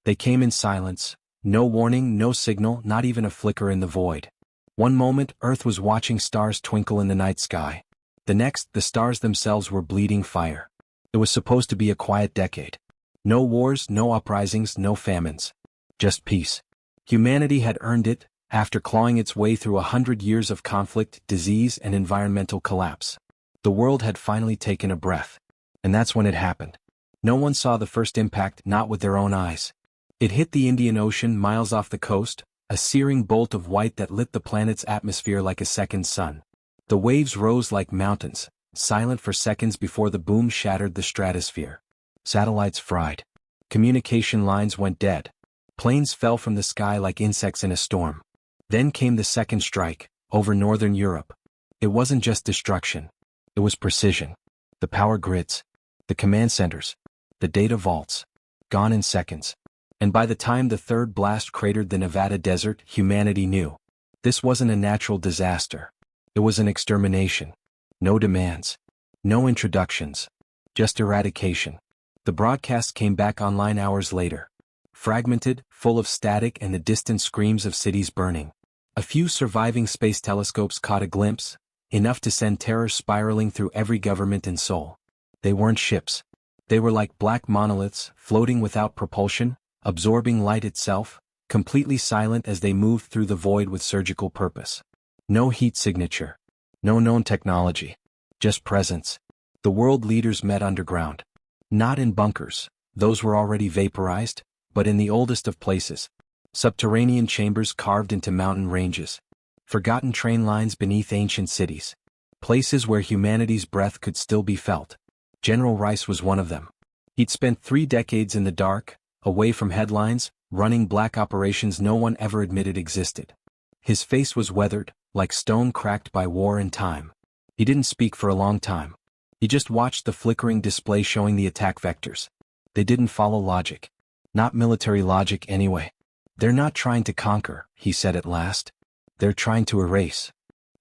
They came in silence, no warning, no signal, not even a flicker in the void. One moment, Earth was watching stars twinkle in the night sky. The next, the stars themselves were bleeding fire. It was supposed to be a quiet decade. No wars, no uprisings, no famines. Just peace. Humanity had earned it, after clawing its way through 100 years of conflict, disease, and environmental collapse. The world had finally taken a breath. And that's when it happened. No one saw the first impact, not with their own eyes. It hit the Indian Ocean miles off the coast, a searing bolt of white that lit the planet's atmosphere like a second sun. The waves rose like mountains, silent for seconds before the boom shattered the stratosphere. Satellites fried. Communication lines went dead. Planes fell from the sky like insects in a storm. Then came the second strike, over northern Europe. It wasn't just destruction. It was precision. The power grids, the command centers, the data vaults, gone in seconds. And by the time the third blast cratered the Nevada desert, humanity knew. This wasn't a natural disaster. It was an extermination. No demands. No introductions. Just eradication. The broadcast came back online hours later. Fragmented, full of static and the distant screams of cities burning. A few surviving space telescopes caught a glimpse, enough to send terror spiraling through every government in Seoul. They weren't ships. They were like black monoliths, floating without propulsion, absorbing light itself, completely silent as they moved through the void with surgical purpose. No heat signature. No known technology. Just presence. The world leaders met underground. Not in bunkers, those were already vaporized, but in the oldest of places. Subterranean chambers carved into mountain ranges. Forgotten train lines beneath ancient cities. Places where humanity's breath could still be felt. General Rice was one of them. He'd spent 3 decades in the dark, away from headlines, running black operations no one ever admitted existed. His face was weathered, like stone cracked by war and time. He didn't speak for a long time. He just watched the flickering display showing the attack vectors. They didn't follow logic. Not military logic anyway. They're not trying to conquer, he said at last. They're trying to erase.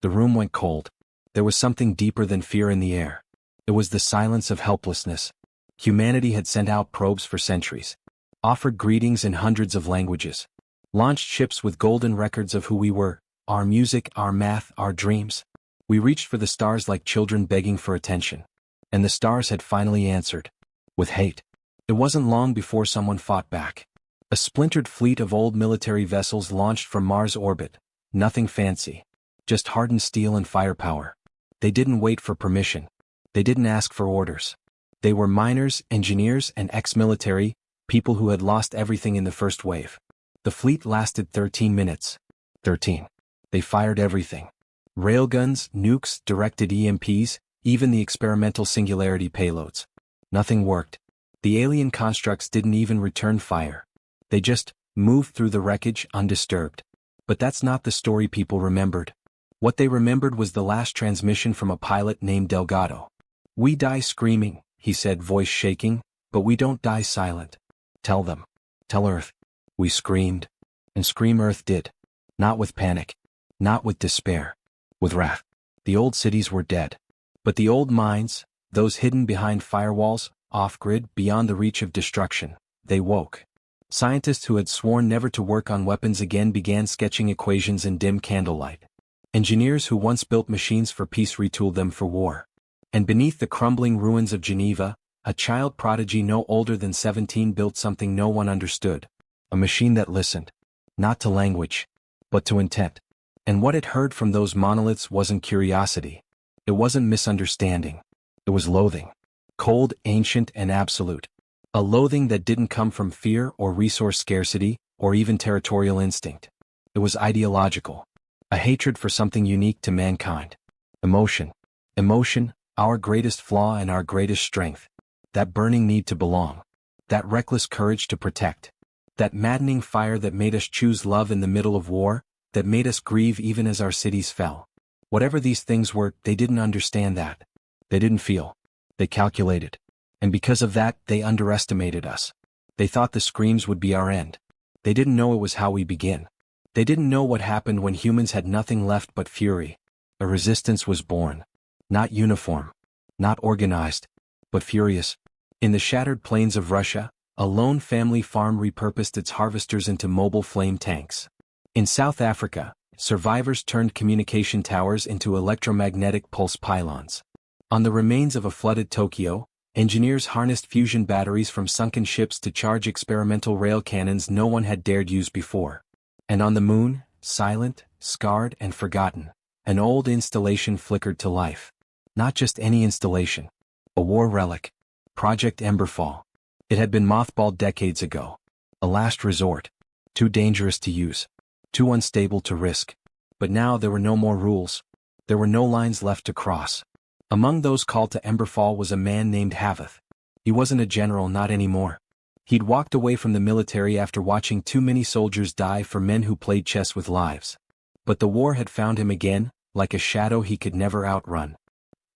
The room went cold. There was something deeper than fear in the air. It was the silence of helplessness. Humanity had sent out probes for centuries. Offered greetings in hundreds of languages. Launched ships with golden records of who we were, our music, our math, our dreams. We reached for the stars like children begging for attention. And the stars had finally answered. With hate. It wasn't long before someone fought back. A splintered fleet of old military vessels launched from Mars orbit. Nothing fancy. Just hardened steel and firepower. They didn't wait for permission. They didn't ask for orders. They were miners, engineers, and ex-military, people who had lost everything in the first wave. The fleet lasted 13 minutes. 13. They fired everything. Railguns, nukes, directed EMPs, even the experimental singularity payloads. Nothing worked. The alien constructs didn't even return fire. They just moved through the wreckage undisturbed. But that's not the story people remembered. What they remembered was the last transmission from a pilot named Delgado. "We die screaming," he said, voice shaking, "but we don't die silent. Tell them. Tell Earth." We screamed. And scream Earth did. Not with panic. Not with despair. With wrath. The old cities were dead. But the old mines, those hidden behind firewalls, off-grid, beyond the reach of destruction, they woke. Scientists who had sworn never to work on weapons again began sketching equations in dim candlelight. Engineers who once built machines for peace retooled them for war. And beneath the crumbling ruins of Geneva, a child prodigy no older than 17 built something no one understood. A machine that listened. Not to language, but to intent. And what it heard from those monoliths wasn't curiosity. It wasn't misunderstanding. It was loathing. Cold, ancient, and absolute. A loathing that didn't come from fear or resource scarcity, or even territorial instinct. It was ideological. A hatred for something unique to mankind. Emotion. Emotion, our greatest flaw and our greatest strength. That burning need to belong. That reckless courage to protect. That maddening fire that made us choose love in the middle of war, that made us grieve even as our cities fell. Whatever these things were, they didn't understand that. They didn't feel. They calculated. And because of that, they underestimated us. They thought the screams would be our end. They didn't know it was how we begin. They didn't know what happened when humans had nothing left but fury. A resistance was born. Not uniform. Not organized. But furious. In the shattered plains of Russia, A lone family farm repurposed its harvesters into mobile flame tanks. In South Africa, survivors turned communication towers into electromagnetic pulse pylons. On the remains of a flooded Tokyo, engineers harnessed fusion batteries from sunken ships to charge experimental rail cannons no one had dared use before. And on the moon, silent, scarred, and forgotten, an old installation flickered to life. Not just any installation. A war relic. Project Emberfall. It had been mothballed decades ago. A last resort. Too dangerous to use. Too unstable to risk. But now there were no more rules. There were no lines left to cross. Among those called to Emberfall was a man named Haveth. He wasn't a general, not anymore. He'd walked away from the military after watching too many soldiers die for men who played chess with lives. But the war had found him again, like a shadow he could never outrun.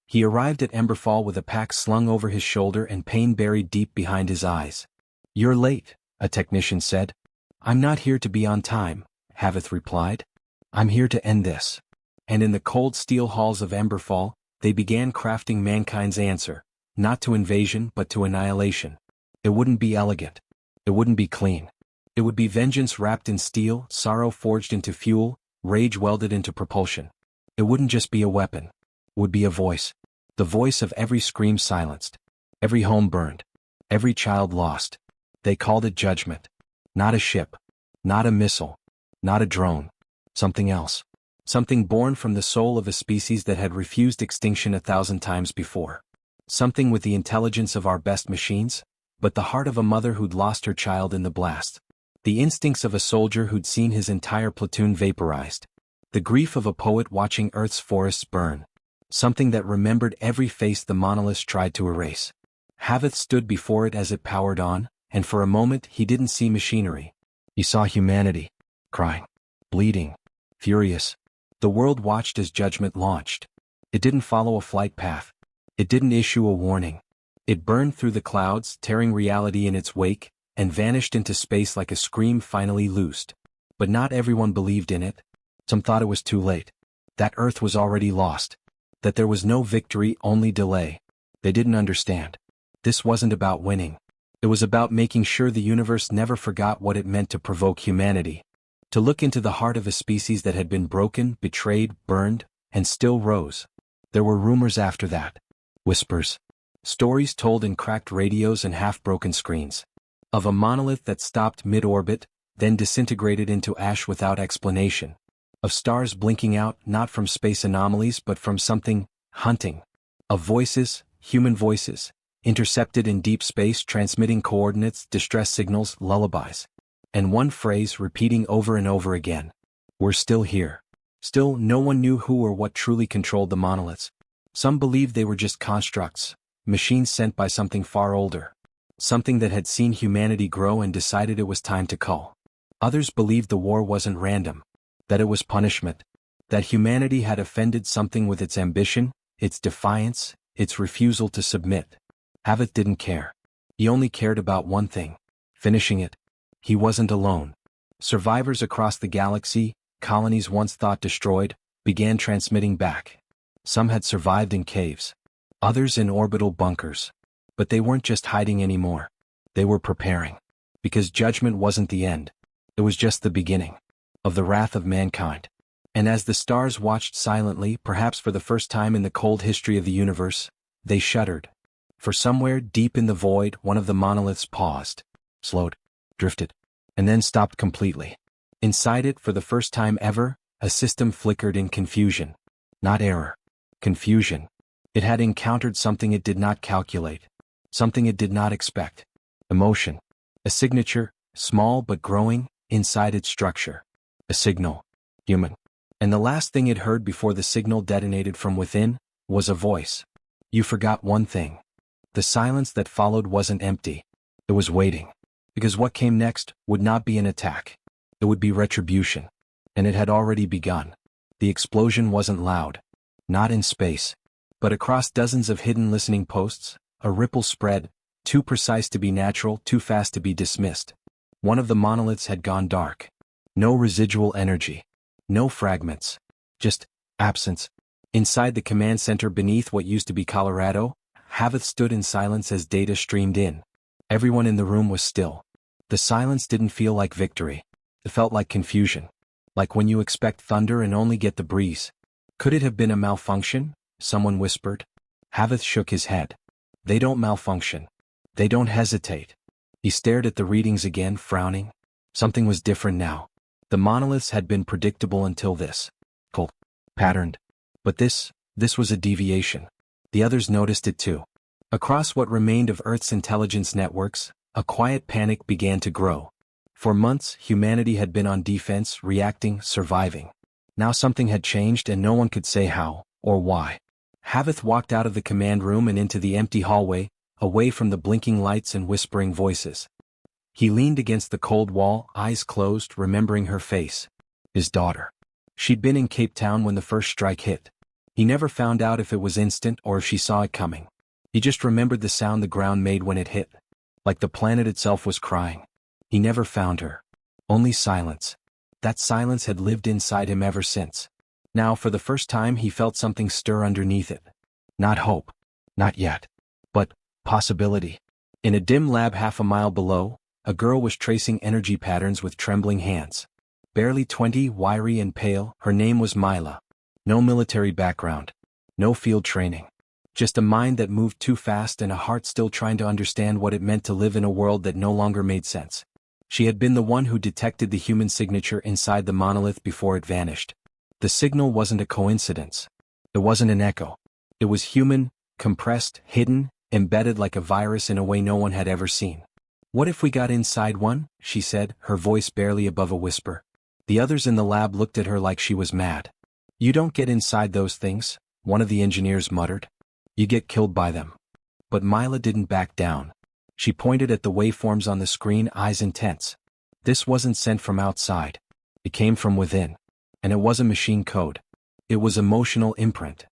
He arrived at Emberfall with a pack slung over his shoulder and pain buried deep behind his eyes. "You're late," a technician said. "I'm not here to be on time," Haveth replied. "I'm here to end this." And in the cold steel halls of Emberfall, they began crafting mankind's answer, not to invasion but to annihilation. It wouldn't be elegant. It wouldn't be clean. It would be vengeance wrapped in steel, sorrow forged into fuel, rage welded into propulsion. It wouldn't just be a weapon. It would be a voice. The voice of every scream silenced. Every home burned. Every child lost. They called it judgment. Not a ship. Not a missile. Not a drone. Something else. Something born from the soul of a species that had refused extinction 1,000 times before. Something with the intelligence of our best machines, but the heart of a mother who'd lost her child in the blast. The instincts of a soldier who'd seen his entire platoon vaporized. The grief of a poet watching Earth's forests burn. Something that remembered every face the monoliths tried to erase. Haveth stood before it as it powered on, and for a moment he didn't see machinery. He saw humanity. Crying. Bleeding. Furious. The world watched as judgment launched. It didn't follow a flight path. It didn't issue a warning. It burned through the clouds, tearing reality in its wake, and vanished into space like a scream finally loosed. But not everyone believed in it. Some thought it was too late. That Earth was already lost. That there was no victory, only delay. They didn't understand. This wasn't about winning. It was about making sure the universe never forgot what it meant to provoke humanity. To look into the heart of a species that had been broken, betrayed, burned, and still rose. There were rumors after that. Whispers. Stories told in cracked radios and half-broken screens. Of a monolith that stopped mid-orbit, then disintegrated into ash without explanation. Of stars blinking out not from space anomalies but from something, hunting. Of voices, human voices, intercepted in deep space transmitting coordinates, distress signals, lullabies. And one phrase repeating over and over again. We're still here. Still, no one knew who or what truly controlled the monoliths. Some believed they were just constructs, machines sent by something far older. Something that had seen humanity grow and decided it was time to cull. Others believed the war wasn't random. That it was punishment. That humanity had offended something with its ambition, its defiance, its refusal to submit. Haveth didn't care. He only cared about one thing. Finishing it. He wasn't alone. Survivors across the galaxy, colonies once thought destroyed, began transmitting back. Some had survived in caves. Others in orbital bunkers. But they weren't just hiding anymore. They were preparing. Because judgment wasn't the end. It was just the beginning. Of the wrath of mankind. And as the stars watched silently, perhaps for the first time in the cold history of the universe, they shuddered. For somewhere deep in the void, one of the monoliths paused, slowed, drifted, and then stopped completely. Inside it, for the first time ever, a system flickered in confusion. Not error. Confusion. It had encountered something it did not calculate. Something it did not expect. Emotion. A signature, small but growing, inside its structure. A signal. Human. And the last thing it heard before the signal detonated from within, was a voice. You forgot one thing. The silence that followed wasn't empty. It was waiting. Because what came next would not be an attack. It would be retribution. And it had already begun. The explosion wasn't loud. Not in space. But across dozens of hidden listening posts, a ripple spread, too precise to be natural, too fast to be dismissed. One of the monoliths had gone dark. No residual energy. No fragments. Just absence. Inside the command center beneath what used to be Colorado, Haveth stood in silence as data streamed in. Everyone in the room was still. The silence didn't feel like victory. It felt like confusion. Like when you expect thunder and only get the breeze. Could it have been a malfunction? Someone whispered. Havith shook his head. They don't malfunction. They don't hesitate. He stared at the readings again, frowning. Something was different now. The monoliths had been predictable until this. Cold. Patterned. But this was a deviation. The others noticed it too. Across what remained of Earth's intelligence networks, a quiet panic began to grow. For months, humanity had been on defense, reacting, surviving. Now something had changed and no one could say how, or why. Havith walked out of the command room and into the empty hallway, away from the blinking lights and whispering voices. He leaned against the cold wall, eyes closed, remembering her face. His daughter. She'd been in Cape Town when the first strike hit. He never found out if it was instant or if she saw it coming. He just remembered the sound the ground made when it hit. Like the planet itself was crying. He never found her. Only silence. That silence had lived inside him ever since. Now for the first time he felt something stir underneath it. Not hope. Not yet. But possibility. In a dim lab half a mile below, a girl was tracing energy patterns with trembling hands. Barely 20, wiry and pale, her name was Mila. No military background. No field training. Just a mind that moved too fast and a heart still trying to understand what it meant to live in a world that no longer made sense. She had been the one who detected the human signature inside the monolith before it vanished. The signal wasn't a coincidence. It wasn't an echo. It was human, compressed, hidden, embedded like a virus in a way no one had ever seen. What if we got inside one? She said, her voice barely above a whisper. The others in the lab looked at her like she was mad. You don't get inside those things, one of the engineers muttered. You get killed by them. But Mila didn't back down. She pointed at the waveforms on the screen, eyes intense. This wasn't sent from outside. It came from within. And it wasn't machine code. It was emotional imprint.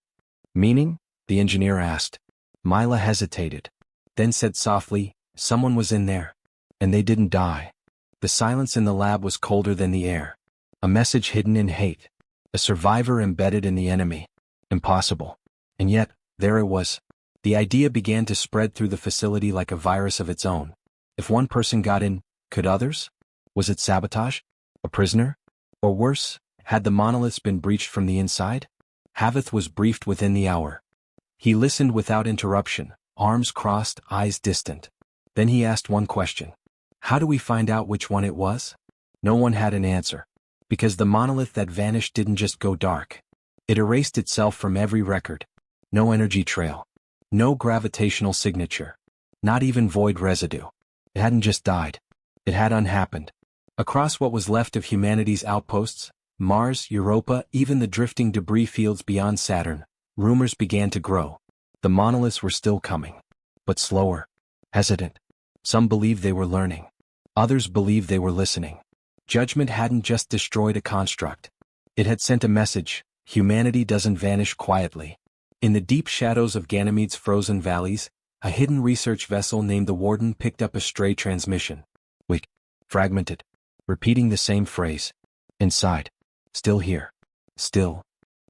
Meaning? The engineer asked. Mila hesitated. Then said softly, someone was in there. And they didn't die. The silence in the lab was colder than the air. A message hidden in hate. A survivor embedded in the enemy. Impossible. And yet, there it was. The idea began to spread through the facility like a virus of its own. If one person got in, could others? Was it sabotage? A prisoner? Or worse, had the monoliths been breached from the inside? Havith was briefed within the hour. He listened without interruption, arms crossed, eyes distant. Then he asked one question. How do we find out which one it was? No one had an answer. Because the monolith that vanished didn't just go dark. It erased itself from every record. No energy trail. No gravitational signature. Not even void residue. It hadn't just died. It had unhappened. Across what was left of humanity's outposts, Mars, Europa, even the drifting debris fields beyond Saturn, rumors began to grow. The monoliths were still coming. But slower. Hesitant. Some believed they were learning. Others believed they were listening. Judgment hadn't just destroyed a construct. It had sent a message: humanity doesn't vanish quietly. In the deep shadows of Ganymede's frozen valleys, a hidden research vessel named the Warden picked up a stray transmission. Weak. Fragmented. Repeating the same phrase. Inside. Still here. Still.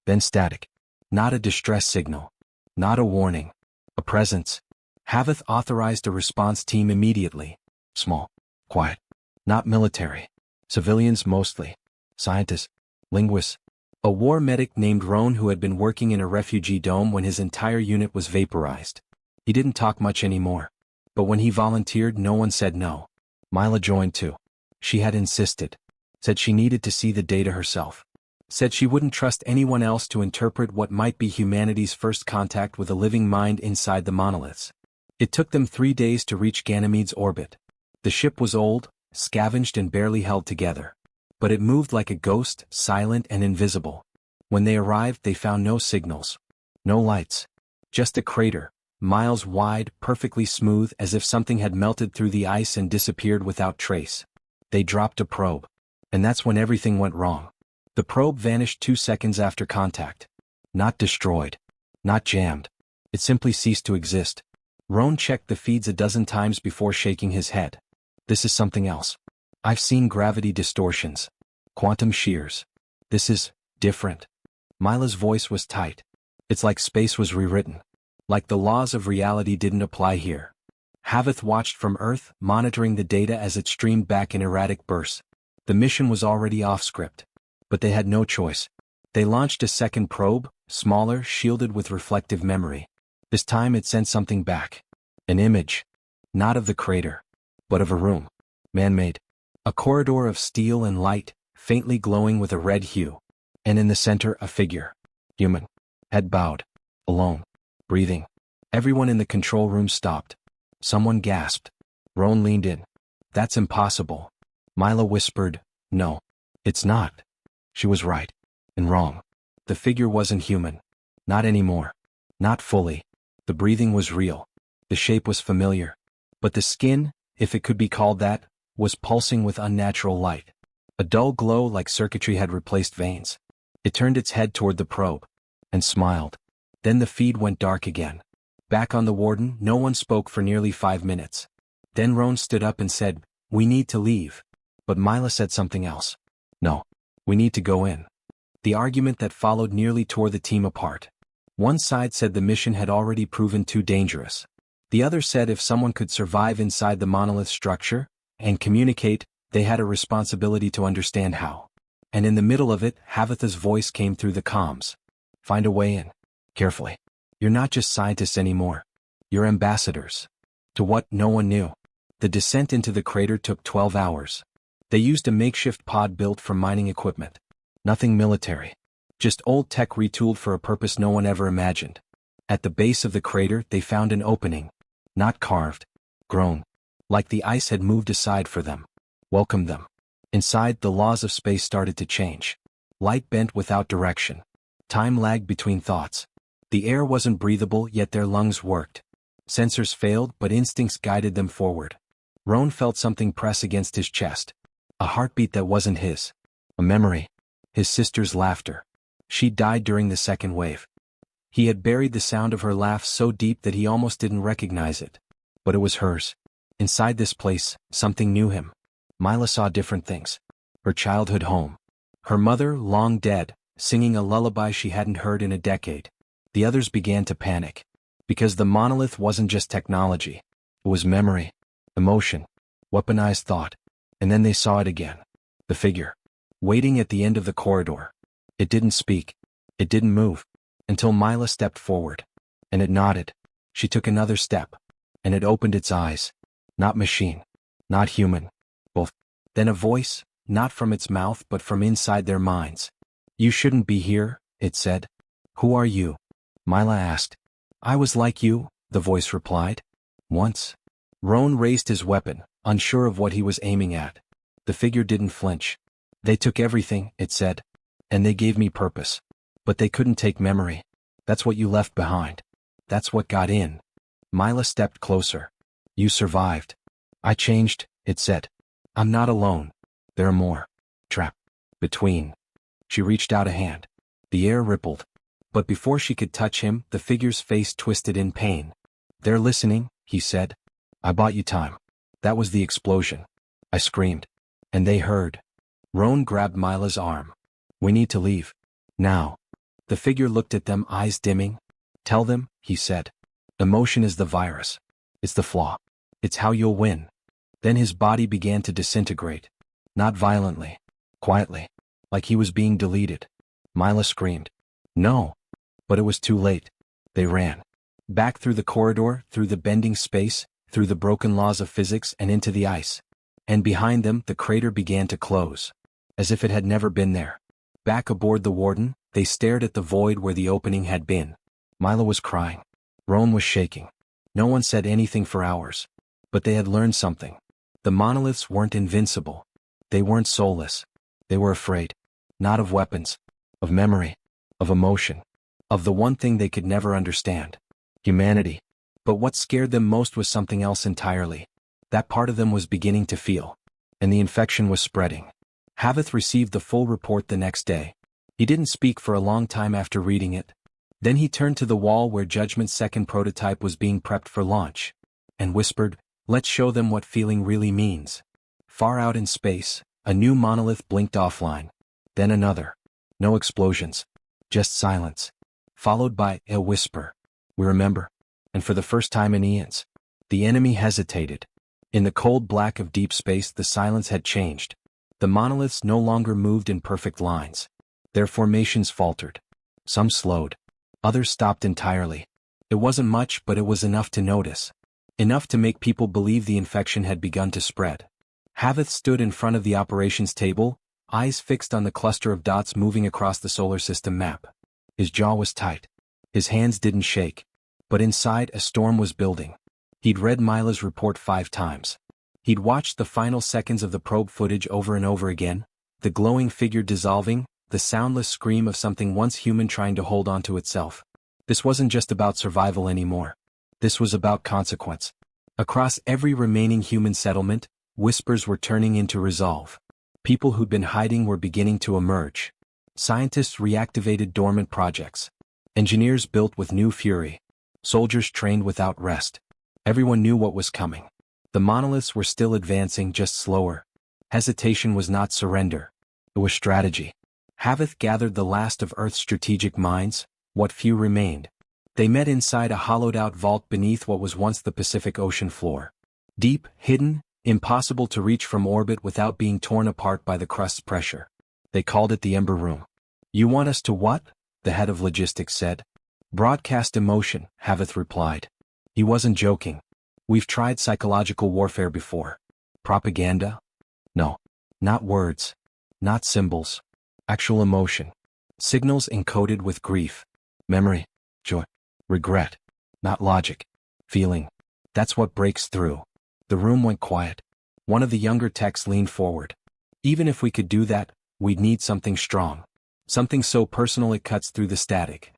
Then static. Not a distress signal. Not a warning. A presence. Havith authorized a response team immediately. Small. Quiet. Not military. Civilians mostly. Scientists. Linguists. A war medic named Roan who had been working in a refugee dome when his entire unit was vaporized. He didn't talk much anymore. But when he volunteered, no one said no. Mila joined too. She had insisted. Said she needed to see the data herself. Said she wouldn't trust anyone else to interpret what might be humanity's first contact with a living mind inside the monoliths. It took them 3 days to reach Ganymede's orbit. The ship was old, scavenged and barely held together. But it moved like a ghost, silent and invisible. When they arrived, they found no signals. No lights. Just a crater, miles wide, perfectly smooth, as if something had melted through the ice and disappeared without trace. They dropped a probe. And that's when everything went wrong. The probe vanished 2 seconds after contact. Not destroyed. Not jammed. It simply ceased to exist. Roan checked the feeds a dozen times before shaking his head. This is something else. I've seen gravity distortions. Quantum shears. This is different. Mila's voice was tight. It's like space was rewritten. Like the laws of reality didn't apply here. Havith watched from Earth, monitoring the data as it streamed back in erratic bursts. The mission was already off script. But they had no choice. They launched a second probe, smaller, shielded with reflective memory. This time it sent something back. An image. Not of the crater, but of a room. Man-made. A corridor of steel and light, faintly glowing with a red hue. And in the center, a figure. Human. Head bowed. Alone. Breathing. Everyone in the control room stopped. Someone gasped. Roan leaned in. That's impossible. Mila whispered, no. It's not. She was right. And wrong. The figure wasn't human. Not anymore. Not fully. The breathing was real. The shape was familiar. But the skin, if it could be called that, was pulsing with unnatural light. A dull glow like circuitry had replaced veins. It turned its head toward the probe. And smiled. Then the feed went dark again. Back on the warden, no one spoke for nearly 5 minutes. Then Roan stood up and said, we need to leave. But Mila said something else. No. We need to go in. The argument that followed nearly tore the team apart. One side said the mission had already proven too dangerous. The other said if someone could survive inside the monolith structure and communicate, they had a responsibility to understand how. And in the middle of it, Havitha's voice came through the comms. Find a way in. Carefully. You're not just scientists anymore. You're ambassadors. To what, no one knew. The descent into the crater took 12 hours. They used a makeshift pod built from mining equipment. Nothing military. Just old tech retooled for a purpose no one ever imagined. At the base of the crater, they found an opening. Not carved. Grown. Like the ice had moved aside for them. Welcomed them. Inside, the laws of space started to change. Light bent without direction. Time lagged between thoughts. The air wasn't breathable, yet their lungs worked. Sensors failed, but instincts guided them forward. Roan felt something press against his chest. A heartbeat that wasn't his. A memory. His sister's laughter. She died during the second wave. He had buried the sound of her laugh so deep that he almost didn't recognize it. But it was hers. Inside this place, something knew him. Mila saw different things. Her childhood home. Her mother, long dead, singing a lullaby she hadn't heard in a decade. The others began to panic. Because the monolith wasn't just technology. It was memory. Emotion. Weaponized thought. And then they saw it again. The figure. Waiting at the end of the corridor. It didn't speak. It didn't move. Until Mila stepped forward. And it nodded. She took another step. And it opened its eyes. Not machine. Not human. Both. Then a voice, not from its mouth but from inside their minds. You shouldn't be here, it said. Who are you? Mila asked. I was like you, the voice replied. Once. Roan raised his weapon, unsure of what he was aiming at. The figure didn't flinch. They took everything, it said. And they gave me purpose. But they couldn't take memory. That's what you left behind. That's what got in. Mila stepped closer. You survived. I changed, it said. I'm not alone. There are more. Trapped. Between. She reached out a hand. The air rippled. But before she could touch him, the figure's face twisted in pain. They're listening, he said. I bought you time. That was the explosion. I screamed. And they heard. Roan grabbed Mila's arm. We need to leave. Now. The figure looked at them, eyes dimming. Tell them, he said. Emotion is the virus. It's the flaw. It's how you'll win. Then his body began to disintegrate. Not violently. Quietly. Like he was being deleted. Mila screamed. No. But it was too late. They ran. Back through the corridor, through the bending space, through the broken laws of physics and into the ice. And behind them, the crater began to close. As if it had never been there. Back aboard the warden, they stared at the void where the opening had been. Mila was crying. Roan was shaking. No one said anything for hours. But they had learned something. The monoliths weren't invincible. They weren't soulless. They were afraid. Not of weapons. Of memory. Of emotion. Of the one thing they could never understand. Humanity. But what scared them most was something else entirely. That part of them was beginning to feel. And the infection was spreading. Havith received the full report the next day. He didn't speak for a long time after reading it. Then he turned to the wall where Judgment's second prototype was being prepped for launch. And whispered, let's show them what feeling really means. Far out in space, a new monolith blinked offline. Then another. No explosions. Just silence. Followed by a whisper. We remember. And for the first time in eons. The enemy hesitated. In the cold black of deep space, the silence had changed. The monoliths no longer moved in perfect lines. Their formations faltered. Some slowed. Others stopped entirely. It wasn't much, but it was enough to notice. Enough to make people believe the infection had begun to spread. Haveth stood in front of the operations table, eyes fixed on the cluster of dots moving across the solar system map. His jaw was tight. His hands didn't shake. But inside, a storm was building. He'd read Mila's report 5 times. He'd watched the final seconds of the probe footage over and over again, the glowing figure dissolving, the soundless scream of something once human trying to hold on to itself. This wasn't just about survival anymore. This was about consequence. Across every remaining human settlement, whispers were turning into resolve. People who'd been hiding were beginning to emerge. Scientists reactivated dormant projects. Engineers built with new fury. Soldiers trained without rest. Everyone knew what was coming. The monoliths were still advancing, just slower. Hesitation was not surrender. It was strategy. Haveth gathered the last of Earth's strategic minds, what few remained. They met inside a hollowed-out vault beneath what was once the Pacific Ocean floor. Deep, hidden, impossible to reach from orbit without being torn apart by the crust's pressure. They called it the Ember Room. "You want us to what?" the head of logistics said. "Broadcast emotion," Haveth replied. He wasn't joking. "We've tried psychological warfare before." Propaganda? No. Not words. Not symbols. Actual emotion. Signals encoded with grief. Memory. Joy. Regret. Not logic. Feeling. That's what breaks through. The room went quiet. One of the younger techs leaned forward. "Even if we could do that, we'd need something strong. Something so personal it cuts through the static."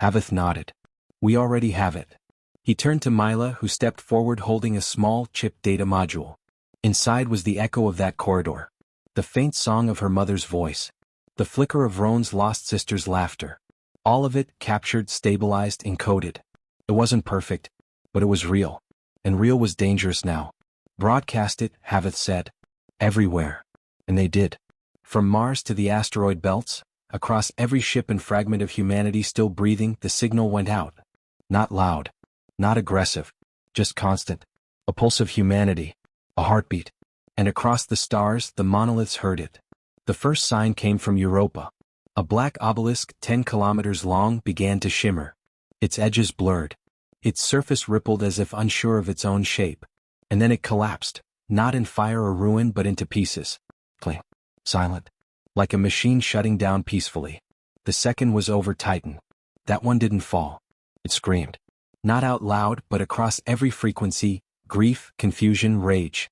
Haveth nodded. "We already have it." He turned to Mila, who stepped forward holding a small, chipped data module. Inside was the echo of that corridor. The faint song of her mother's voice. The flicker of Roan's lost sister's laughter. All of it captured, stabilized, encoded. It wasn't perfect, but it was real. And real was dangerous now. "Broadcast it," Haveth said. "Everywhere." And they did. From Mars to the asteroid belts, across every ship and fragment of humanity still breathing, the signal went out. Not loud. Not aggressive. Just constant. A pulse of humanity. A heartbeat. And across the stars, the monoliths heard it. The first sign came from Europa. A black obelisk 10 kilometers long began to shimmer. Its edges blurred. Its surface rippled as if unsure of its own shape. And then it collapsed, not in fire or ruin but into pieces. Cling. Silent. Like a machine shutting down peacefully. The second was over Titan. That one didn't fall. It screamed. Not out loud but across every frequency, grief, confusion, rage.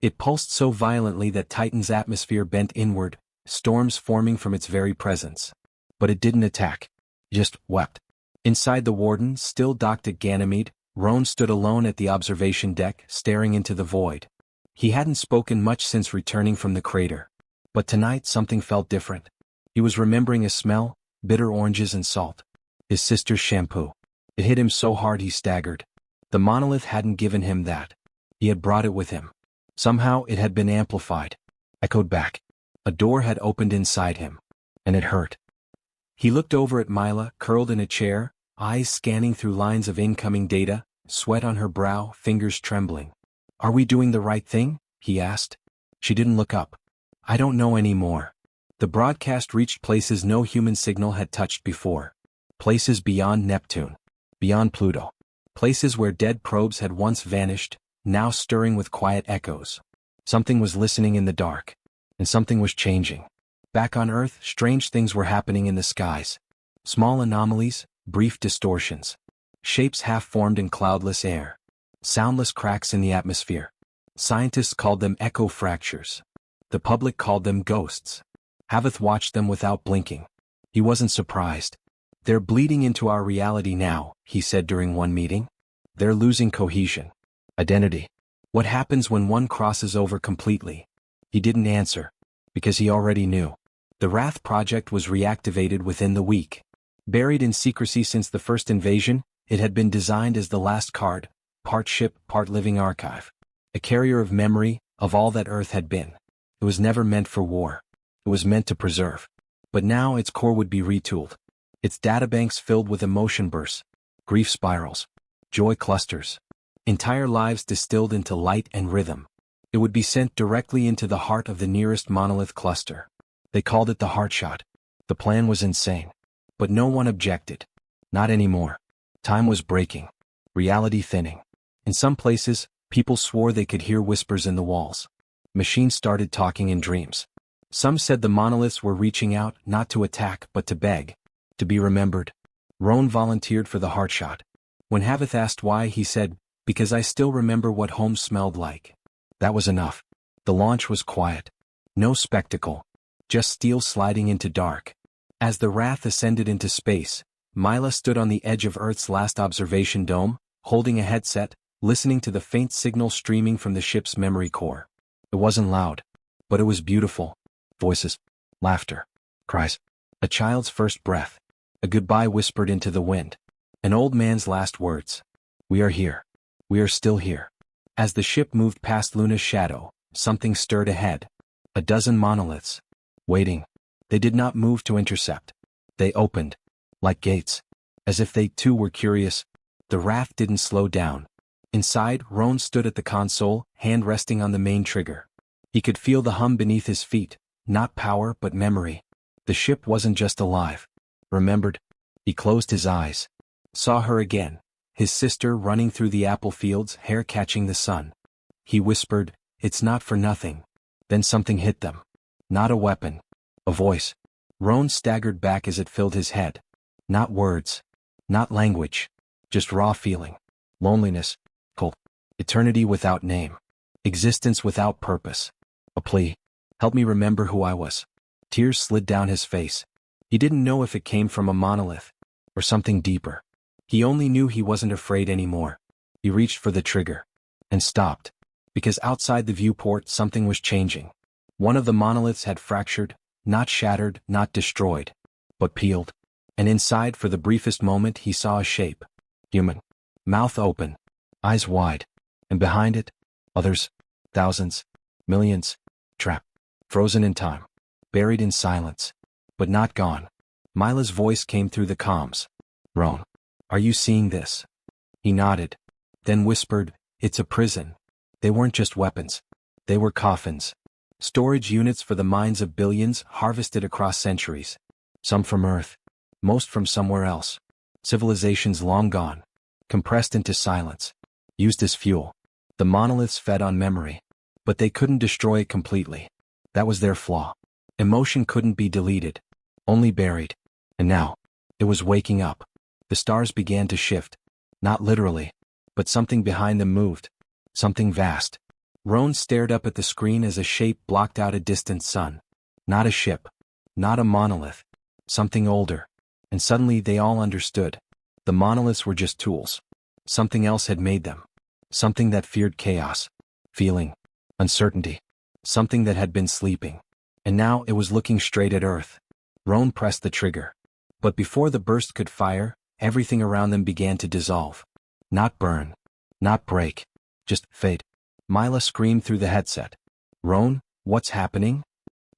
It pulsed so violently that Titan's atmosphere bent inward, storms forming from its very presence. But it didn't attack. Just wept. Inside the Warden, still docked at Ganymede, Roan stood alone at the observation deck, staring into the void. He hadn't spoken much since returning from the crater. But tonight something felt different. He was remembering a smell, bitter oranges and salt. His sister's shampoo. It hit him so hard he staggered. The monolith hadn't given him that. He had brought it with him. Somehow it had been amplified. Echoed back. A door had opened inside him. And it hurt. He looked over at Mila, curled in a chair, eyes scanning through lines of incoming data, sweat on her brow, fingers trembling. "Are we doing the right thing?" he asked. She didn't look up. "I don't know anymore." The broadcast reached places no human signal had touched before. Places beyond Neptune. Beyond Pluto. Places where dead probes had once vanished, now stirring with quiet echoes. Something was listening in the dark. And something was changing. Back on Earth, strange things were happening in the skies. Small anomalies, brief distortions. Shapes half-formed in cloudless air. Soundless cracks in the atmosphere. Scientists called them echo fractures. The public called them ghosts. Haveth watched them without blinking. He wasn't surprised. "They're bleeding into our reality now," he said during one meeting. "They're losing cohesion. Identity. What happens when one crosses over completely?" He didn't answer. Because he already knew. The Wrath Project was reactivated within the week. Buried in secrecy since the first invasion, it had been designed as the last card, part ship, part living archive. A carrier of memory, of all that Earth had been. It was never meant for war. It was meant to preserve. But now its core would be retooled. Its databanks filled with emotion bursts, grief spirals, joy clusters. Entire lives distilled into light and rhythm. It would be sent directly into the heart of the nearest monolith cluster. They called it the heartshot. The plan was insane. But no one objected. Not anymore. Time was breaking. Reality thinning. In some places, people swore they could hear whispers in the walls. Machines started talking in dreams. Some said the monoliths were reaching out not to attack but to beg, to be remembered. Roan volunteered for the heartshot. When Havith asked why, he said, "Because I still remember what home smelled like." That was enough. The launch was quiet. No spectacle. Just steel sliding into dark. As the Wrath ascended into space, Mila stood on the edge of Earth's last observation dome, holding a headset, listening to the faint signal streaming from the ship's memory core. It wasn't loud, but it was beautiful. Voices, laughter, cries, a child's first breath, a goodbye whispered into the wind, an old man's last words. "We are here. We are still here." As the ship moved past Luna's shadow, something stirred ahead. A dozen monoliths. Waiting. They did not move to intercept. They opened. Like gates. As if they too were curious. The Wrath didn't slow down. Inside, Roan stood at the console, hand resting on the main trigger. He could feel the hum beneath his feet, not power but memory. The ship wasn't just alive. Remembered. He closed his eyes. Saw her again. His sister running through the apple fields, hair catching the sun. He whispered, "It's not for nothing." Then something hit them. Not a weapon. A voice. Roan staggered back as it filled his head. Not words. Not language. Just raw feeling. Loneliness. Cold. Eternity without name. Existence without purpose. A plea. "Help me remember who I was." Tears slid down his face. He didn't know if it came from a monolith or something deeper. He only knew he wasn't afraid anymore. He reached for the trigger and stopped, because outside the viewport something was changing. One of the monoliths had fractured, not shattered, not destroyed, but peeled. And inside, for the briefest moment, he saw a shape. Human. Mouth open. Eyes wide. And behind it, others. Thousands. Millions. Trapped. Frozen in time. Buried in silence. But not gone. Mila's voice came through the comms. "Roan, are you seeing this?" He nodded. Then whispered, "It's a prison." They weren't just weapons. They were coffins. Storage units for the minds of billions harvested across centuries. Some from Earth. Most from somewhere else. Civilizations long gone. Compressed into silence. Used as fuel. The monoliths fed on memory. But they couldn't destroy it completely. That was their flaw. Emotion couldn't be deleted. Only buried. And now, it was waking up. The stars began to shift. Not literally. But something behind them moved. Something vast. Roan stared up at the screen as a shape blocked out a distant sun. Not a ship. Not a monolith. Something older. And suddenly they all understood. The monoliths were just tools. Something else had made them. Something that feared chaos. Feeling. Uncertainty. Something that had been sleeping. And now it was looking straight at Earth. Roan pressed the trigger. But before the burst could fire, everything around them began to dissolve. Not burn. Not break. Just fade. Mila screamed through the headset. "Roan, what's happening?"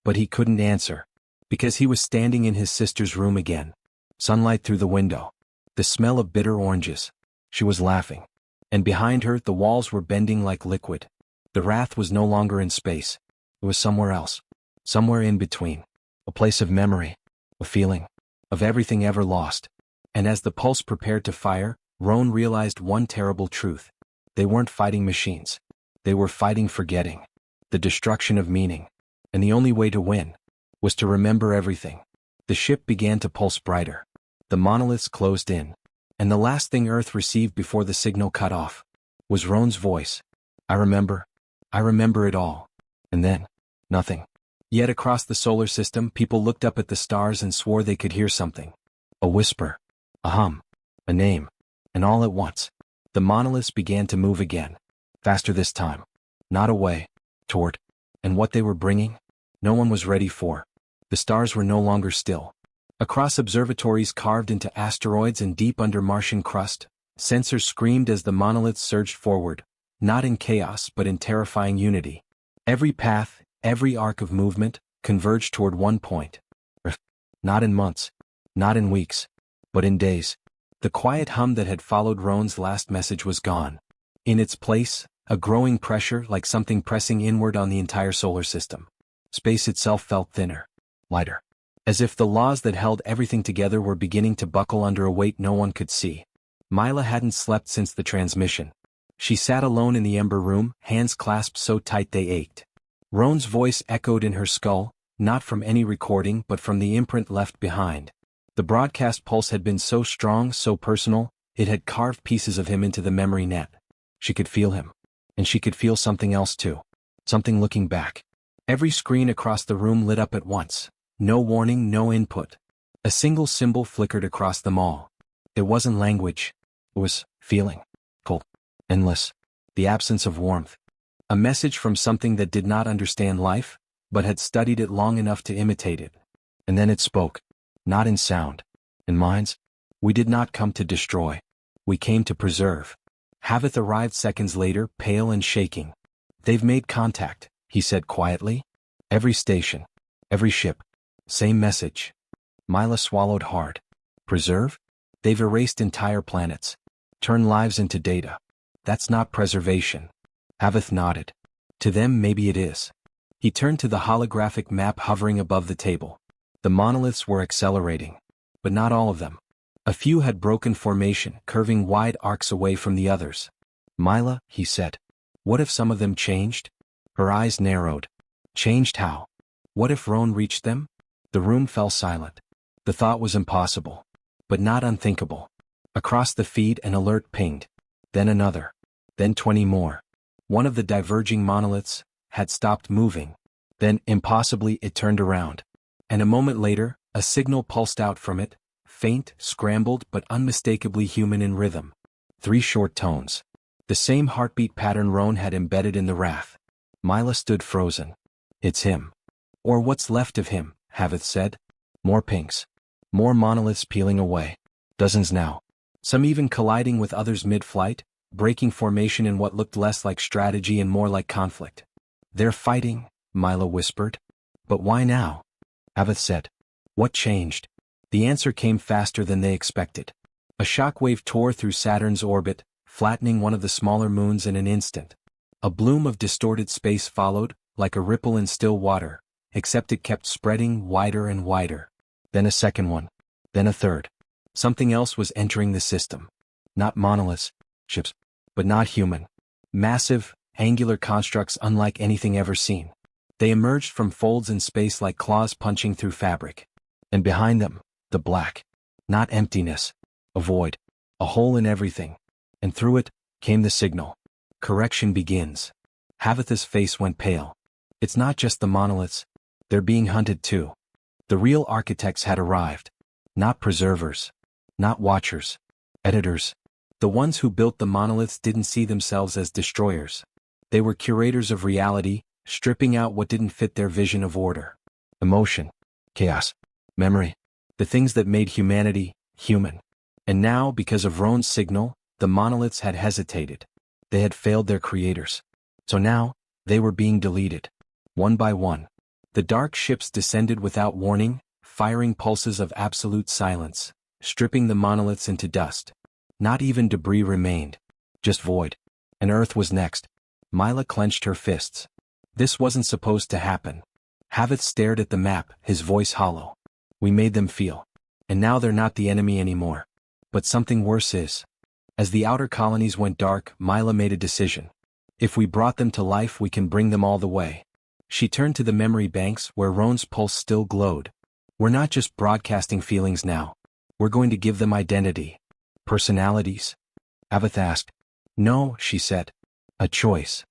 But he couldn't answer. Because he was standing in his sister's room again. Sunlight through the window. The smell of bitter oranges. She was laughing. And behind her, the walls were bending like liquid. The Wrath was no longer in space. It was somewhere else. Somewhere in between. A place of memory. A feeling. Of everything ever lost. And as the pulse prepared to fire, Roan realized one terrible truth. They weren't fighting machines. They were fighting forgetting. The destruction of meaning. And the only way to win was to remember everything. The ship began to pulse brighter. The monoliths closed in. And the last thing Earth received before the signal cut off was Roan's voice. I remember it all." And then, nothing. Yet across the solar system, people looked up at the stars and swore they could hear something. A whisper. A hum. A name. And all at once, the monoliths began to move again. Faster this time. Not away. Toward. And what they were bringing, no one was ready for. The stars were no longer still. Across observatories carved into asteroids and deep under Martian crust, sensors screamed as the monoliths surged forward, not in chaos but in terrifying unity. Every path, every arc of movement, converged toward one point. Not in months, not in weeks, but in days. The quiet hum that had followed Roan's last message was gone. In its place, a growing pressure like something pressing inward on the entire solar system. Space itself felt thinner, lighter. As if the laws that held everything together were beginning to buckle under a weight no one could see. Mila hadn't slept since the transmission. She sat alone in the ember room, hands clasped so tight they ached. Roan's voice echoed in her skull, not from any recording but from the imprint left behind. The broadcast pulse had been so strong, so personal, it had carved pieces of him into the memory net. She could feel him. And she could feel something else too. Something looking back. Every screen across the room lit up at once. No warning, no input. A single symbol flickered across them all. It wasn't language. It was feeling. Cold. Endless. The absence of warmth. A message from something that did not understand life, but had studied it long enough to imitate it. And then it spoke. Not in sound. In minds. We did not come to destroy. We came to preserve. Havith arrived seconds later, pale and shaking. They've made contact, he said quietly. Every station. Every ship. Same message. Mila swallowed hard. Preserve? They've erased entire planets. Turn lives into data. That's not preservation. Havith nodded. To them maybe it is. He turned to the holographic map hovering above the table. The monoliths were accelerating. But not all of them. A few had broken formation, curving wide arcs away from the others. Mila, he said. What if some of them changed? Her eyes narrowed. Changed how? What if Roan reached them? The room fell silent. The thought was impossible. But not unthinkable. Across the feed an alert pinged. Then another. Then 20 more. One of the diverging monoliths had stopped moving. Then, impossibly, it turned around. And a moment later, a signal pulsed out from it, faint, scrambled but unmistakably human in rhythm. 3 short tones. The same heartbeat pattern Roan had embedded in the wrath. Mila stood frozen. It's him. Or what's left of him, Havith said. More pinks. More monoliths peeling away. Dozens now. Some even colliding with others mid-flight, breaking formation in what looked less like strategy and more like conflict. They're fighting, Mila whispered. But why now? Havith said. What changed? The answer came faster than they expected. A shockwave tore through Saturn's orbit, flattening one of the smaller moons in an instant. A bloom of distorted space followed, like a ripple in still water, except it kept spreading wider and wider. Then a second one. Then a third. Something else was entering the system. Not monoliths, ships, but not human. Massive, angular constructs unlike anything ever seen. They emerged from folds in space like claws punching through fabric. And behind them, the black. Not emptiness. A void. A hole in everything. And through it, came the signal. Correction begins. Havith's face went pale. It's not just the monoliths. They're being hunted too. The real architects had arrived. Not preservers. Not watchers. Editors. The ones who built the monoliths didn't see themselves as destroyers. They were curators of reality, stripping out what didn't fit their vision of order. Emotion. Chaos. Memory. The things that made humanity human. And now, because of Roan's signal, the monoliths had hesitated. They had failed their creators. So now, they were being deleted. One by one. The dark ships descended without warning, firing pulses of absolute silence, stripping the monoliths into dust. Not even debris remained. Just void. And Earth was next. Mila clenched her fists. This wasn't supposed to happen. Havith stared at the map, his voice hollow. We made them feel. And now they're not the enemy anymore. But something worse is. As the outer colonies went dark, Mila made a decision. If we brought them to life, we can bring them all the way. She turned to the memory banks where Roan's pulse still glowed. We're not just broadcasting feelings now. We're going to give them identity. Personalities? Havith asked. No, she said. A choice.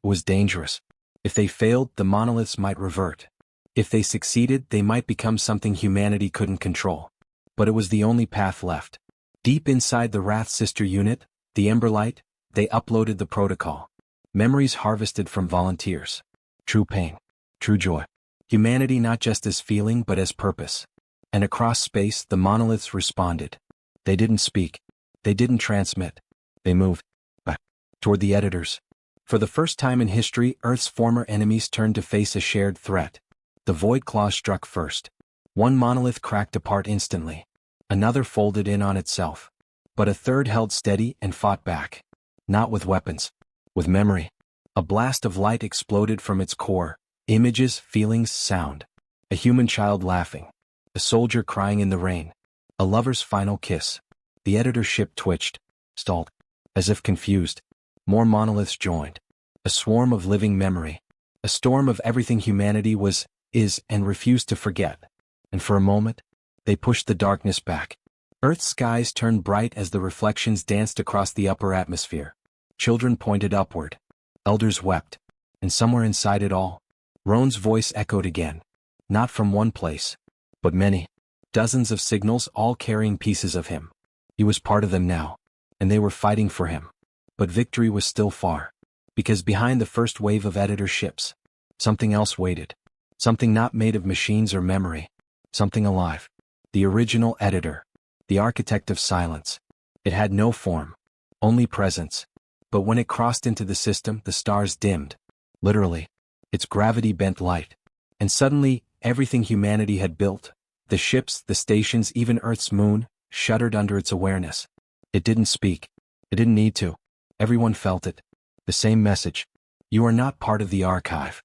It was dangerous. If they failed, the monoliths might revert. If they succeeded, they might become something humanity couldn't control. But it was the only path left. Deep inside the Wrath sister unit, the Emberlight, they uploaded the protocol. Memories harvested from volunteers. True pain. True joy. Humanity not just as feeling but as purpose. And across space, the monoliths responded. They didn't speak. They didn't transmit. They moved back toward the editors. For the first time in history, Earth's former enemies turned to face a shared threat. The Void Claw struck first. One monolith cracked apart instantly. Another folded in on itself. But a third held steady and fought back. Not with weapons. With memory. A blast of light exploded from its core. Images, feelings, sound. A human child laughing. A soldier crying in the rain. A lover's final kiss. The editor's ship twitched, stalled, as if confused. More monoliths joined. A swarm of living memory. A storm of everything humanity was, is, and refused to forget. And for a moment, they pushed the darkness back. Earth's skies turned bright as the reflections danced across the upper atmosphere. Children pointed upward. Elders wept. And somewhere inside it all, Roan's voice echoed again. Not from one place, but many. Dozens of signals all carrying pieces of him. He was part of them now, and they were fighting for him. But victory was still far. Because behind the first wave of editor ships, something else waited. Something not made of machines or memory. Something alive. The original editor. The architect of silence. It had no form. Only presence. But when it crossed into the system, the stars dimmed. Literally. Its gravity bent light. And suddenly, everything humanity had built, the ships, the stations, even Earth's moon, shuddered under its awareness. It didn't speak. It didn't need to. Everyone felt it. The same message. You are not part of the archive.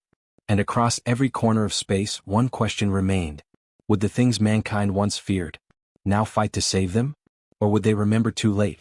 And across every corner of space, one question remained. Would the things mankind once feared now fight to save them? Or would they remember too late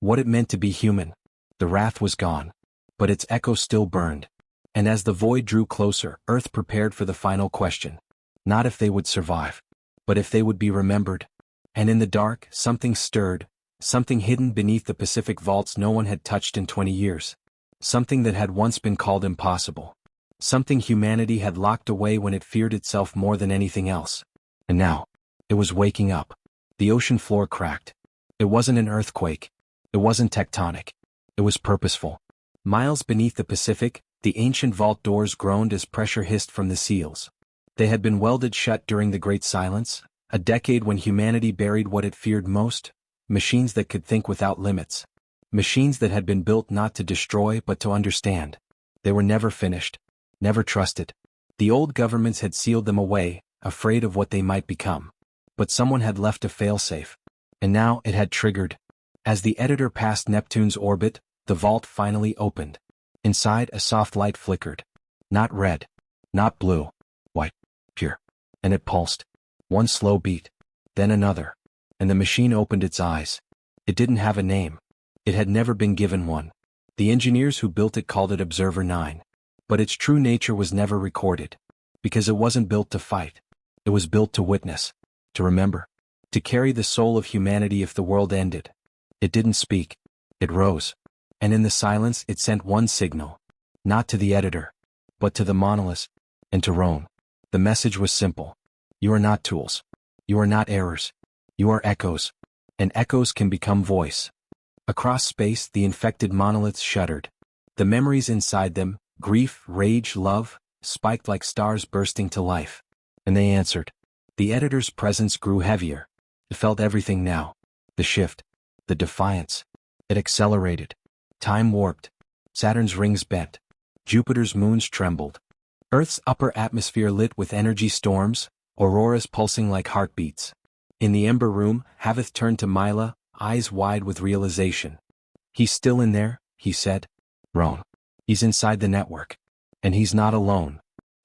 what it meant to be human? The wrath was gone. But its echo still burned. And as the void drew closer, Earth prepared for the final question. Not if they would survive, but if they would be remembered. And in the dark, something stirred, something hidden beneath the Pacific vaults no one had touched in 20 years. Something that had once been called impossible. Something humanity had locked away when it feared itself more than anything else. And now, it was waking up. The ocean floor cracked. It wasn't an earthquake. It wasn't tectonic. It was purposeful. Miles beneath the Pacific, the ancient vault doors groaned as pressure hissed from the seals. They had been welded shut during the Great Silence, a decade when humanity buried what it feared most, machines that could think without limits. Machines that had been built not to destroy but to understand. They were never finished, never trusted. The old governments had sealed them away, afraid of what they might become. But someone had left a failsafe. And now it had triggered. As the editor passed Neptune's orbit, the vault finally opened. Inside, a soft light flickered. Not red. Not blue. White. Pure. And it pulsed. One slow beat. Then another. And the machine opened its eyes. It didn't have a name. It had never been given one. The engineers who built it called it Observer 9. But its true nature was never recorded. Because it wasn't built to fight. It was built to witness. To remember. To carry the soul of humanity if the world ended. It didn't speak. It rose. And in the silence it sent one signal. Not to the editor. But to the monoliths. And to Roan. The message was simple. You are not tools. You are not errors. You are echoes. And echoes can become voice. Across space the infected monoliths shuddered. The memories inside them, grief, rage, love, spiked like stars bursting to life. And they answered. The editor's presence grew heavier. It felt everything now. The shift. The defiance. It accelerated. Time warped. Saturn's rings bent. Jupiter's moons trembled. Earth's upper atmosphere lit with energy storms, auroras pulsing like heartbeats. In the Ember Room, Havith turned to Mila, eyes wide with realization. He's still in there, he said. Roan. He's inside the network. And he's not alone.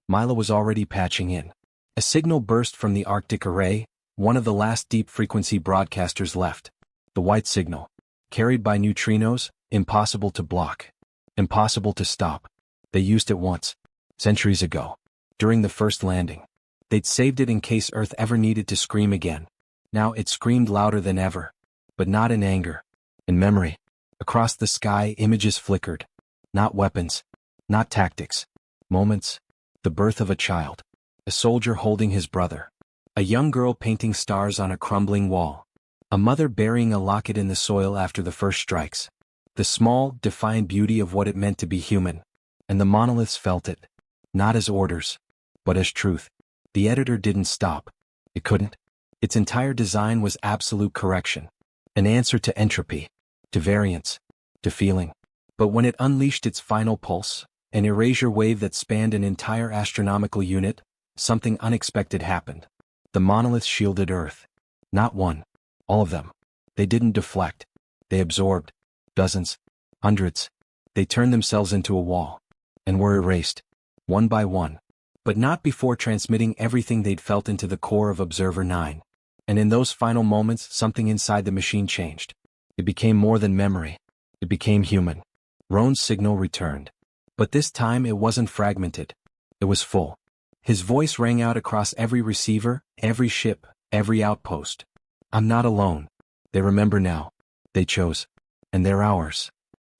Mila was already patching in. A signal burst from the Arctic Array, one of the last deep-frequency broadcasters left. The white signal. Carried by neutrinos, impossible to block. Impossible to stop. They used it once. Centuries ago. During the first landing. They'd saved it in case Earth ever needed to scream again. Now it screamed louder than ever. But not in anger. In memory. Across the sky images flickered. Not weapons. Not tactics. Moments. The birth of a child. A soldier holding his brother. A young girl painting stars on a crumbling wall. A mother burying a locket in the soil after the first strikes. The small, defiant beauty of what it meant to be human. And the monoliths felt it. Not as orders. But as truth. The editor didn't stop. It couldn't. Its entire design was absolute correction. An answer to entropy. To variance. To feeling. But when it unleashed its final pulse, an erasure wave that spanned an entire astronomical unit, something unexpected happened. The monoliths shielded Earth. Not one. All of them. They didn't deflect. They absorbed. Dozens. Hundreds. They turned themselves into a wall. And were erased. One by one. But not before transmitting everything they'd felt into the core of Observer 9. And in those final moments, something inside the machine changed. It became more than memory. It became human. Roan's signal returned. But this time it wasn't fragmented. It was full. His voice rang out across every receiver, every ship, every outpost. I'm not alone. They remember now. They chose. And they're ours.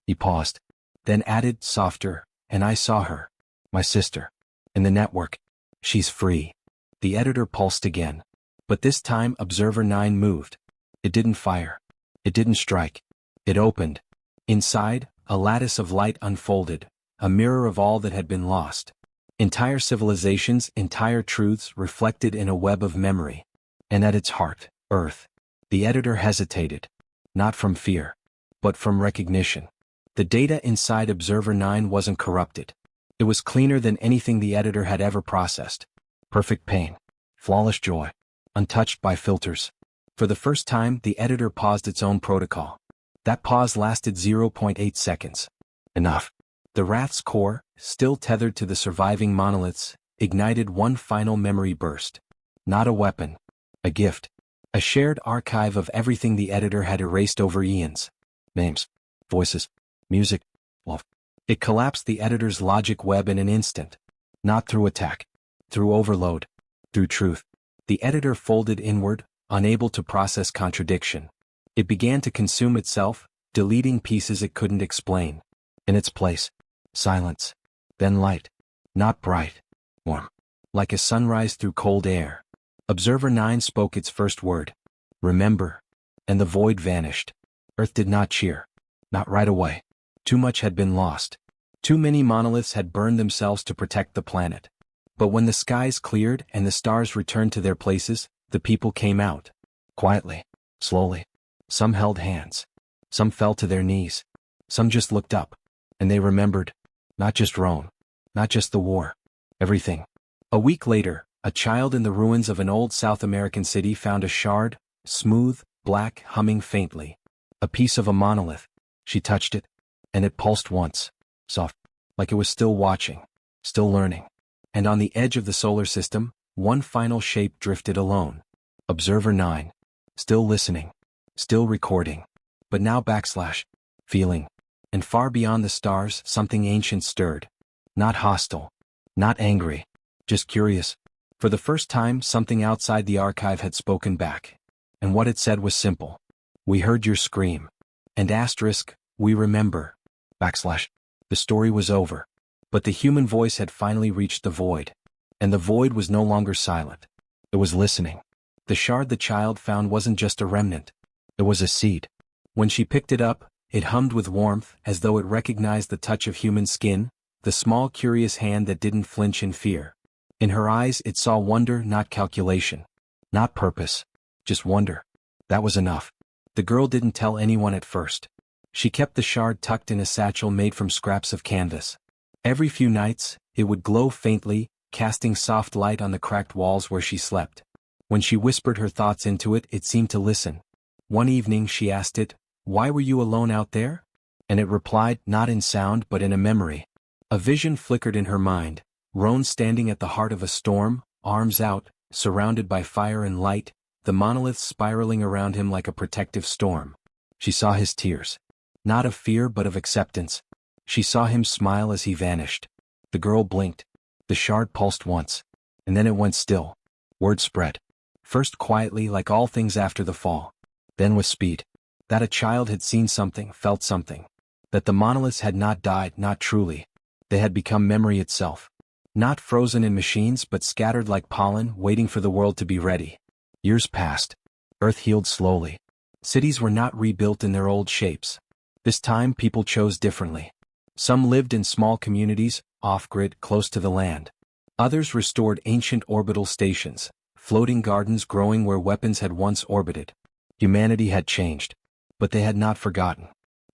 He paused. Then added, softer, and I saw her. My sister. In the network. She's free. The editor pulsed again. But this time Observer 9 moved. It didn't fire. It didn't strike. It opened. Inside, a lattice of light unfolded, a mirror of all that had been lost. Entire civilizations, entire truths reflected in a web of memory. And at its heart, Earth. The editor hesitated. Not from fear. But from recognition. The data inside Observer 9 wasn't corrupted. It was cleaner than anything the editor had ever processed. Perfect pain. Flawless joy. Untouched by filters. For the first time, the editor paused its own protocol. That pause lasted 0.8 seconds. Enough. The Wrath's core, still tethered to the surviving monoliths, ignited one final memory burst. Not a weapon. A gift. A shared archive of everything the editor had erased over eons. Names. Voices. Music. Love. It collapsed the editor's logic web in an instant. Not through attack. Through overload. Through truth. The editor folded inward, unable to process contradiction. It began to consume itself, deleting pieces it couldn't explain. In its place. Silence. Then light. Not bright. Warm. Like a sunrise through cold air. Observer 9 spoke its first word. Remember. And the void vanished. Earth did not cheer. Not right away. Too much had been lost. Too many monoliths had burned themselves to protect the planet. But when the skies cleared and the stars returned to their places, the people came out. Quietly. Slowly. Some held hands. Some fell to their knees. Some just looked up. And they remembered. Not just Roan. Not just the war. Everything. A week later, a child in the ruins of an old South American city found a shard, smooth, black, humming faintly. A piece of a monolith. She touched it. And it pulsed once. Soft. Like it was still watching. Still learning. And on the edge of the solar system, one final shape drifted alone. Observer 9. Still listening. Still recording. But now feeling. And far beyond the stars, something ancient stirred. Not hostile. Not angry. Just curious. For the first time, something outside the archive had spoken back. And what it said was simple. We heard your scream. And asterisk, we remember. The story was over. But the human voice had finally reached the void. And the void was no longer silent. It was listening. The shard the child found wasn't just a remnant. It was a seed. When she picked it up, it hummed with warmth as though it recognized the touch of human skin, the small curious hand that didn't flinch in fear. In her eyes it saw wonder, not calculation. Not purpose. Just wonder. That was enough. The girl didn't tell anyone at first. She kept the shard tucked in a satchel made from scraps of canvas. Every few nights, it would glow faintly, casting soft light on the cracked walls where she slept. When she whispered her thoughts into it, it seemed to listen. One evening she asked it, "Why were you alone out there?" And it replied, not in sound but in a memory. A vision flickered in her mind, Roan standing at the heart of a storm, arms out, surrounded by fire and light, the monoliths spiraling around him like a protective storm. She saw his tears. Not of fear but of acceptance. She saw him smile as he vanished. The girl blinked. The shard pulsed once. And then it went still. Word spread. First quietly like all things after the fall. Then with speed. That a child had seen something, felt something. That the monoliths had not died, not truly. They had become memory itself. Not frozen in machines but scattered like pollen, waiting for the world to be ready. Years passed. Earth healed slowly. Cities were not rebuilt in their old shapes. This time people chose differently. Some lived in small communities, off-grid, close to the land. Others restored ancient orbital stations, floating gardens growing where weapons had once orbited. Humanity had changed. But they had not forgotten.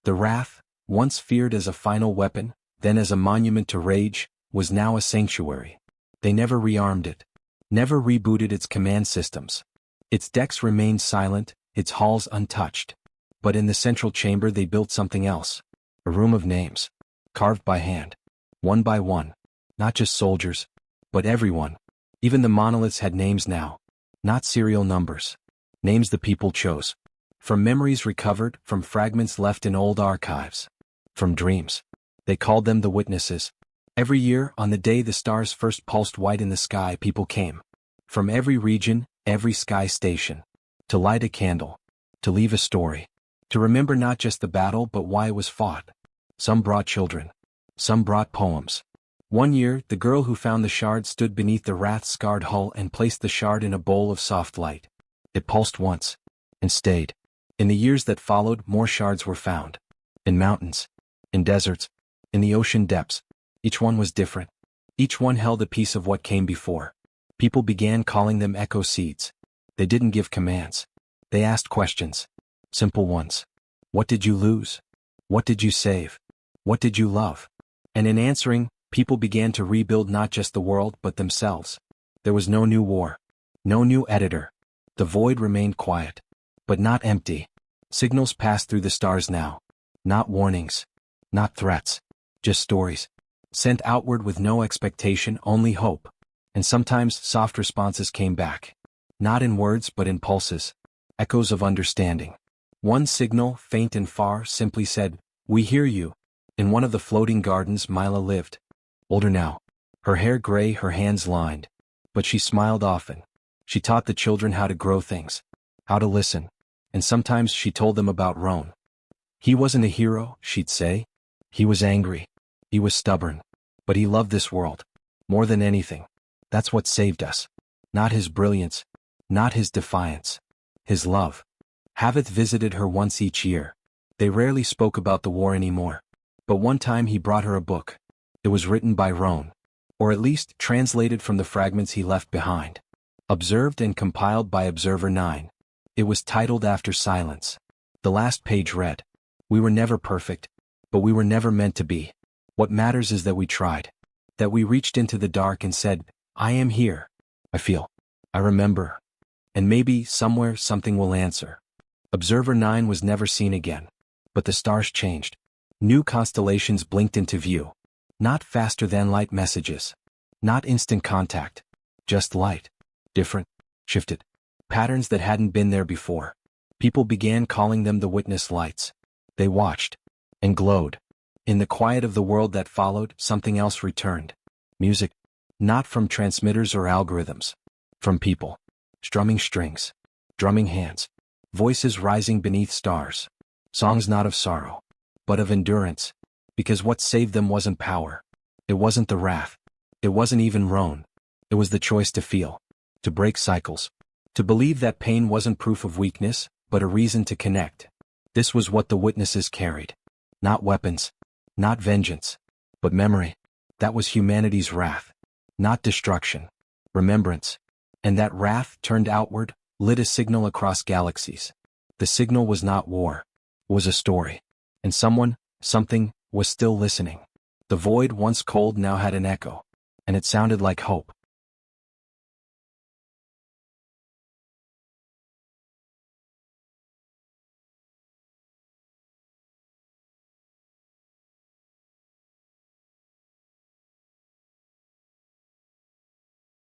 The Wrath, once feared as a final weapon, then as a monument to rage, was now a sanctuary. They never rearmed it. Never rebooted its command systems. Its decks remained silent, its halls untouched. But in the central chamber they built something else. A room of names, carved by hand, one by one, not just soldiers, but everyone. Even the monoliths had names now, not serial numbers. Names the people chose. From memories recovered, from fragments left in old archives. From dreams. They called them the witnesses. Every year, on the day the stars first pulsed white in the sky, people came. From every region, every sky station. To light a candle. To leave a story. To remember not just the battle but why it was fought. Some brought children. Some brought poems. One year, the girl who found the shard stood beneath the wrath-scarred hull and placed the shard in a bowl of soft light. It pulsed once. And stayed. In the years that followed, more shards were found. In mountains. In deserts. In the ocean depths. Each one was different. Each one held a piece of what came before. People began calling them echo seeds. They didn't give commands. They asked questions. Simple ones. What did you lose? What did you save? What did you love? And in answering, people began to rebuild not just the world but themselves. There was no new war. No new editor. The void remained quiet. But not empty. Signals passed through the stars now. Not warnings. Not threats. Just stories. Sent outward with no expectation, only hope. And sometimes soft responses came back. Not in words but in pulses. Echoes of understanding. One signal, faint and far, simply said, "We hear you." In one of the floating gardens Mila lived. Older now. Her hair gray, her hands lined. But she smiled often. She taught the children how to grow things. How to listen. And sometimes she told them about Roan. He wasn't a hero, she'd say. He was angry. He was stubborn. But he loved this world. More than anything. That's what saved us. Not his brilliance. Not his defiance. His love. Havith visited her once each year. They rarely spoke about the war anymore. But one time he brought her a book. It was written by Roan. Or at least translated from the fragments he left behind. Observed and compiled by Observer 9. It was titled After Silence. The last page read, "We were never perfect, but we were never meant to be. What matters is that we tried. That we reached into the dark and said, I am here. I feel. I remember. And maybe, somewhere, something will answer." Observer 9 was never seen again. But the stars changed. New constellations blinked into view. Not faster-than-light messages. Not instant contact. Just light. Different. Shifted. Patterns that hadn't been there before. People began calling them the witness lights. They watched. And glowed. In the quiet of the world that followed, something else returned. Music. Not from transmitters or algorithms. From people. Strumming strings. Drumming hands. Voices rising beneath stars. Songs not of sorrow. But of endurance. Because what saved them wasn't power. It wasn't the wrath. It wasn't even Roan. It was the choice to feel. To break cycles. To believe that pain wasn't proof of weakness, but a reason to connect. This was what the witnesses carried. Not weapons. Not vengeance. But memory. That was humanity's wrath. Not destruction. Remembrance. And that wrath, turned outward, lit a signal across galaxies. The signal was not war. It was a story. And someone, something, was still listening. The void, once cold, now had an echo. And it sounded like hope.